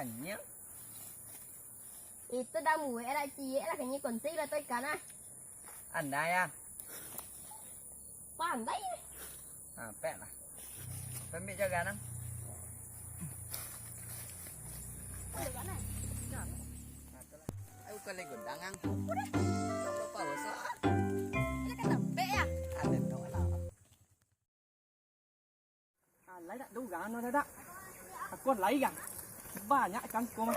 banyak. Itu dah muat dah cie lah kayaknya kunci lah tu ikan ah. Andai ya. Pandai. Pek lah. Pemik jaga nang. Aku kali gudang ang. Apa besar? Ini kan tebek ya. Ada tu lah. Lấy đã đâu gà nó đây đó. Con lấy gà. Ba nhã cắn con.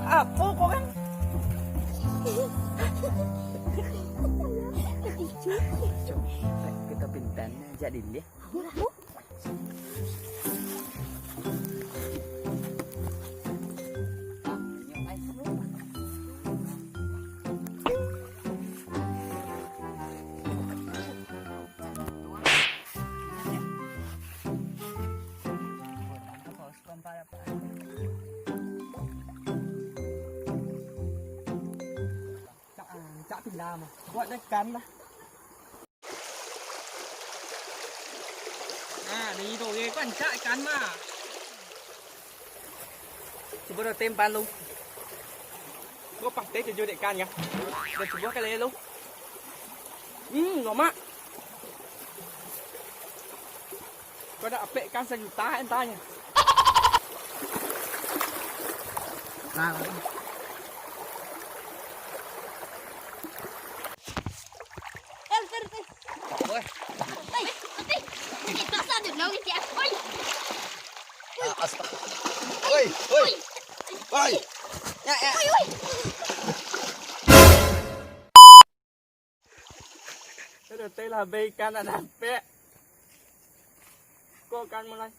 Apa kau kan? Kita pintan jadi dia. Chả thì làm mà gọi đây cắn đó. Đi rồi ghê quan chạy cắn mà. Chỉ bắt đầu tem pan luôn. Có bằng tế thì vô để can nhá. Để chỉ bắt cái này luôn. Ngon má. Có đã bệ can sang ta anh ta nhỉ. Ôi. Itu sao được lâu chị. Ôi. Ôi, ôi. Ôi. Dạ, dạ. Cái đầu tiên là bê can là đạp bệ. Cô can một này.